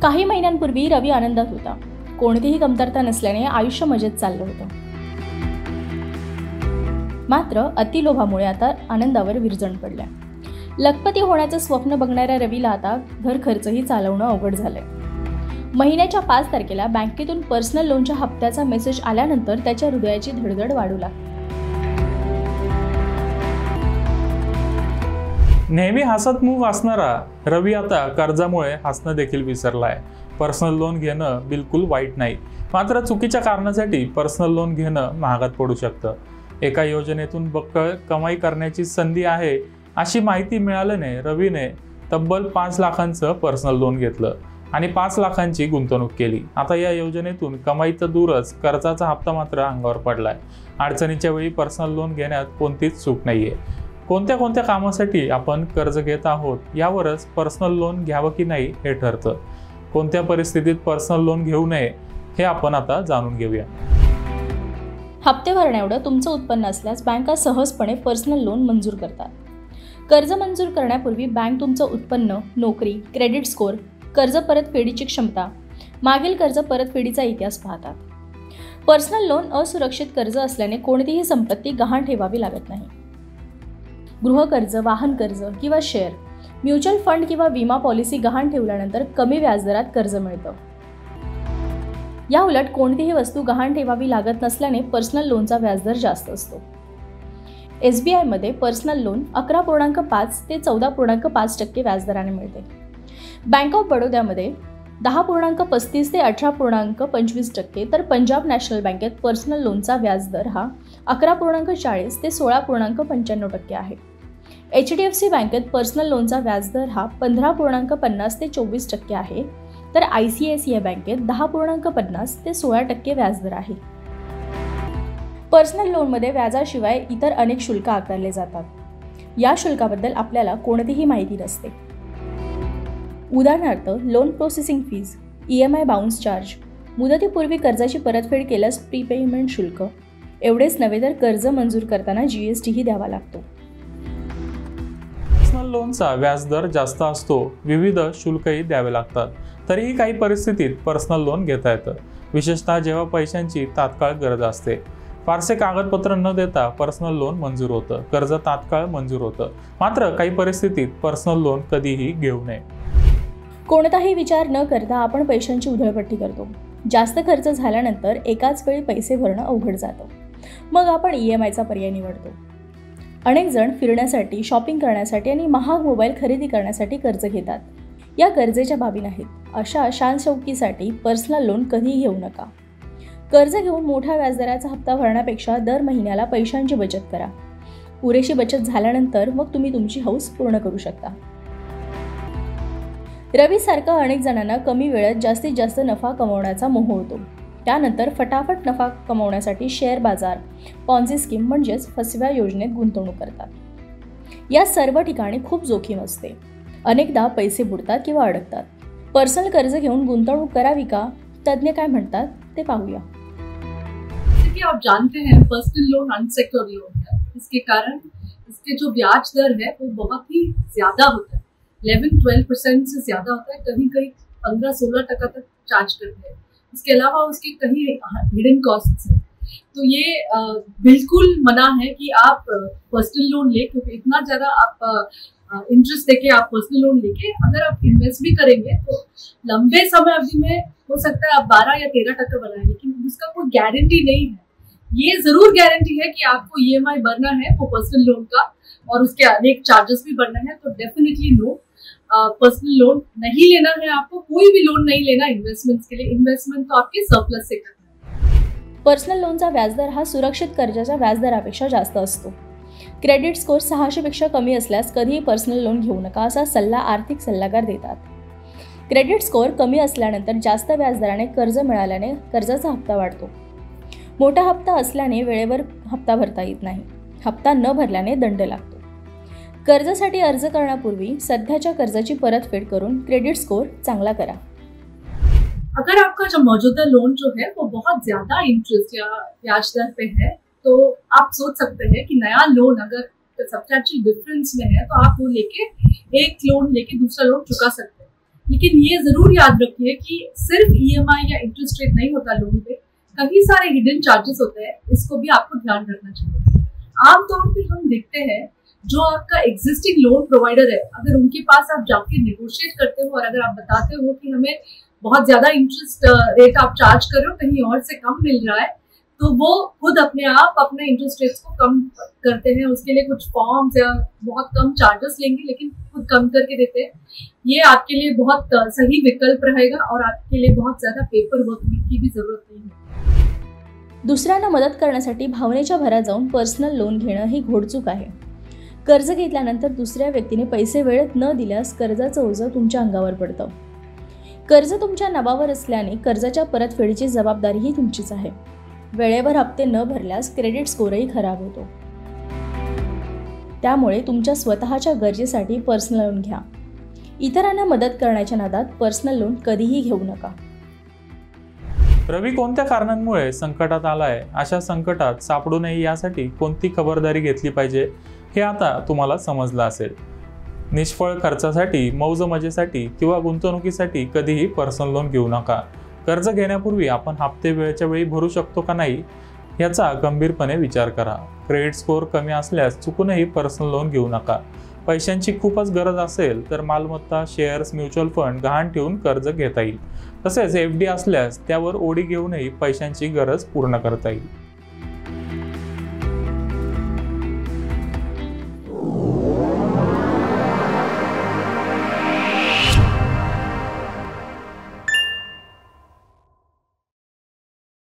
काही महिन्यांपूर्वी रवी आनंदात होता. कोणतीही कमतरता नसल्याने आयुष्य मजेत चाललं होतं. मात्र अतिलोभामुळे आता आनंदावर विरजण पडल्या. लखपती होण्याचं स्वप्न बघणाऱ्या रवीला आता घर खर्चही चालवणं अवघड झालंय. महिन्याच्या 5 तारखेला बँकेतून पर्सनल लोनच्या हप्त्याचा मेसेज आल्यानंतर त्याच्या हृदयाची धडधड वाढू लागली. नेहमी हसतमुख असणारा रवी आता कर्जामुळे हसणं देखील विसरलाय. पर्सनल लोन घेणं बिलकुल वाईट नाही, मात्र चुकीच्या कारणासाठी पर्सनल लोन घेणं महागात पडू शकतं. एका योजनेतून बक्कळ कमाई करण्याची संधी आहे अशी माहिती मिळाल्याने रवीने तब्बल 5 लाखांचं पर्सनल लोन घेतलं आणि 5 लाखांची गुंतवणूक केली. आता या योजनेतून कमाई तर दूरच, कर्जाचा हप्ता मात्र अंगावर पडलाय. अडचणीच्या वेळी पर्सनल लोन घेण्यात कोणतीच चूक नाहीये. कोणत्या कोणत्या कामासाठी आपण कर्ज घेत आहोत यावरच पर्सनल लोन घ्यावं की नाही हे ठरतं. कोणत्या परिस्थितीत पर्सनल लोन घेऊ नये हे आपण आता जाणून घेऊया. हप्ते भरण्याएवढं तुमचं उत्पन्न असल्यास बँका सहजपणे पर्सनल लोन मंजूर करतात. कर्ज मंजूर करण्यापूर्वी बँक तुमचं उत्पन्न, नोकरी, क्रेडिट स्कोअर, कर्ज परतफेडीची क्षमता, मागील कर्ज परतफेडीचा इतिहास पाहतात. पर्सनल लोन असुरक्षित कर्ज असल्याने कोणतीही संपत्ती गहाण ठेवावी लागत नाही. गृहकर्ज, वाहन कर्ज किंवा शेअर, म्युच्युअल फंड किंवा विमा पॉलिसी गहाण ठेवल्यानंतर कमी व्याजदरात कर्ज मिळतं. या उलट कोणतीही वस्तू गहाण ठेवावी लागत नसल्याने पर्सनल लोनचा व्याजदर जास्त असतो. SBI मध्ये पर्सनल लोन 11.5 ते 14.5% व्याजदराने मिळते. बँक ऑफ बडोद्यामध्ये 10.35 ते 18.25%, तर पंजाब नॅशनल बँकेत पर्सनल लोनचा व्याजदर हा 11.40 ते 16.95% आहे. HDFC बँकेत पर्सनल लोनचा व्याजदर हा 15.50 ते 24% आहे, तर ICICI बँकेत 10.50 ते 16% व्याजदर आहे. पर्सनल लोनमध्ये व्याजाशिवाय इतर अनेक शुल्क आकारले जातात. या शुल्काबद्दल आपल्याला कोणतीही माहिती नसते. उदाहरणार्थ loan processing fees, EMI bounce charge, मुदतीपूर्वी कर्जाची परतफेड केल्यास प्रीपेमेंट शुल्क, एवढेच नव्हे तर कर्ज मंजूर करताना GST ही द्यावा लागतो. पर्सनल लोनचा व्याजदर जास्त असतो, विविध शुल्कही द्यावे लागतात. तरीही काही परिस्थितीत पर्सनल लोन घेता येतं, विशेषतः जेव्हा पैशांची तात्काळ गरज असते. फारसे कागदपत्र न देता पर्सनल लोन मंजूर होतं, कर्ज तात्काळ मंजूर होतं. मात्र काही परिस्थितीत पर्सनल लोन कधीही घेऊ नये. कोणताही विचार न करता आपण पैशांची उधळपट्टी करतो. जास्त खर्च झाल्यानंतर एकाच वेळी पैसे भरणं अवघड जातं. मग आपण EMIचा पर्याय निवडतो. अनेक जण फिरण्यासाठी, शॉपिंग करण्यासाठी आणि महाग मोबाईल खरेदी करण्यासाठी कर्ज घेतात. या गरजेच्या बाबी नाहीत. अशा शानशौकीसाठी पर्सनल लोन कधीही घेऊ नका. कर्ज घेऊन मोठ्या व्याजदराचा हप्ता भरण्यापेक्षा दर महिन्याला पैशांची बचत करा. पुरेशी बचत झाल्यानंतर मग तुम्ही तुमची हौस पूर्ण करू शकता. रवीसारखा अनेक जणांना कमी वेळात जास्तीत जास्त नफा कमवण्याचा मोह होतो. त्यानंतर फटाफट नफा कमवण्यासाठी शेअर बाजार, पॉन्झी स्कीम म्हणजेच फसव्या योजनेत गुंतवणूक करतात. या सर्व ठिकाणी खूप जोखीम असते. अनेकदा पैसे बुडतात किंवा अडकतात. पर्सनल कर्ज घेऊन गुंतवणूक करावी का? तज्ञ काय म्हणतात ते पाहूया. आप जानते हैं पर्सनल लोन अनसेक्योर्ड लोन है. इसके कारण इसके जो ब्याज दर है वो बहुत ही ज्यादा होता है. 11-12% से ज्यादा होता है. कहीं कहीं 15-16% तक चार्ज करते हैं. इसके अलावा उसके कहीं हिडन कॉस्ट्स हैं. तो ये बिल्कुल मना है कि आप पर्सनल लोन ले, क्योंकि इतना ज़्यादा आप इंटरेस्ट देके आप पर्सनल लोन लेके अगर आप इन्वेस्ट भी करेंगे तो लंबे समय अवधि में हो सकता है आप 12 या 13% बनाएं, लेकिन उसका कोई गारंटी नहीं है. ये जरूर गारंटी है कि आपको EMI भरना है वो पर्सनल लोन का, और उसके अनेक चार्जेस भी भरना है. तो डेफिनेटली नो, पर्सनल लोन नहीं लेना है. आपको कोई भी लोन नहीं लेना इन्वेस्टमेंट्स के लिए. इन्वेस्टमेंट तो आपके सरप्लस से करना है. पर्सनल लोनचा व्याजदर हा सुरक्षित कर्जाच्या व्याजदरापेक्षा जास्त असतो. क्रेडिट स्कोअर 600 पेक्षा कमी असल्यास कधीही पर्सनल लोन घेऊ नका असा सल्ला आर्थिक सल्लागार देतात. क्रेडिट स्कोअर कमी असल्यानंतर जास्त व्याजदराने कर्ज मिळाल्याने कर्जाचा हप्ता वाढतो. मोठा हप्ता असल्याने वेळेवर हप्ता भरता येत नाही. हप्ता न भरल्याने दंड लागतो. कर्जासाठी अर्ज करण्यापूर्वी सध्याच्या कर्जाची परतफेड करून क्रेडिट स्कोअर चांगला करा. अगर आपका जो मौजूदा लोन जो है वो बहुत ज्यादा इंटरेस्ट या ब्याज दर पे है, तो आप सोच सकते हैं कि नया लोन अगर सब्सटैंशियल डिफरेंस में है तो आप वो लेके एक लोन लेके दूसरा लोन चुका सकते हैं. लेकिन ये जरूर याद रखिए कि सिर्फ EMI या इंटरेस्ट रेट नहीं होता लोन पे, कई सारे हिडन चार्जेस होते हैं, इसको भी आपको ध्यान रखना चाहिए। आमतौर पे हम देखते हैं जो आपका एग्जिस्टिंग लोन प्रोवाइडर है, अगर उनके पास आप जाके नेगोशिएट करते हो और अगर आप बताते हो कि हमें बहुत ज्यादा इंटरेस्ट रेट आप चार्ज कर रहे हो, कहीं और से कम मिल रहा है, तो वो खुद अपने आप अपने इंटरेस्ट रेट्स को कम करते हैं। उसके लिए कुछ फॉर्म्स या बहुत कम चार्जेस लेंगे, लेकिन खुद कम करके देते हैं। ये आपके लिए बहुत सही विकल्प रहेगा और आपके लिए बहुत ज्यादा पेपर वर्क की भी जरूरत नहीं है। दुसऱ्यांना मदत करण्यासाठी भावनेच्या भरात जाऊन पर्सनल लोन घेणं ही घोडचूक आहे। कर्ज घेतल्यानंतर दुसऱ्या व्यक्तीने पैसे वेळेत न दिल्यास कर्जाचं ओझं तुमच्या अंगावर पडतं। कर्ज तुमच्या नावावर असल्याने कर्जाच्या परतफेडीची जबाबदारीही तुमचीच आहे। वेळेवर हप्ते न भरल्यास क्रेडिट स्कोरही खराब होतो। त्यामुळे तुमच्या स्वतःच्या गरजेसाठी पर्सनल लोन घ्या। इतरांना मदत करण्याच्या नादात पर्सनल लोन कधीही घेऊ नका। रवी कोणत्या कारणांमुळे संकटात आलाय, अशा संकटात सापडू नये यासाठी कोणती खबरदारी घेतली पाहिजे हे आता तुम्हाला समजलं असेल। निष्फळ खर्चासाठी, मौज मजेसाठी किंवा गुंतवणुकीसाठी कधीही पर्सनल लोन घेऊ नका। कर्ज घेण्यापूर्वी आपण हप्ते वेळेच्या वेळी भरू शकतो का नाही याचा गंभीरपणे विचार करा। क्रेडिट स्कोअर कमी असल्यास चुकूनही पर्सनल लोन घेऊ नका। पैशांची खूपच गरज असेल तर मालमत्ता, शेअर्स, म्युच्युअल फंड गहाण ठेवून कर्ज घेता येईल। तसेच FD असल्यास त्यावर ओढी घेऊनही पैशांची गरज पूर्ण करता येईल।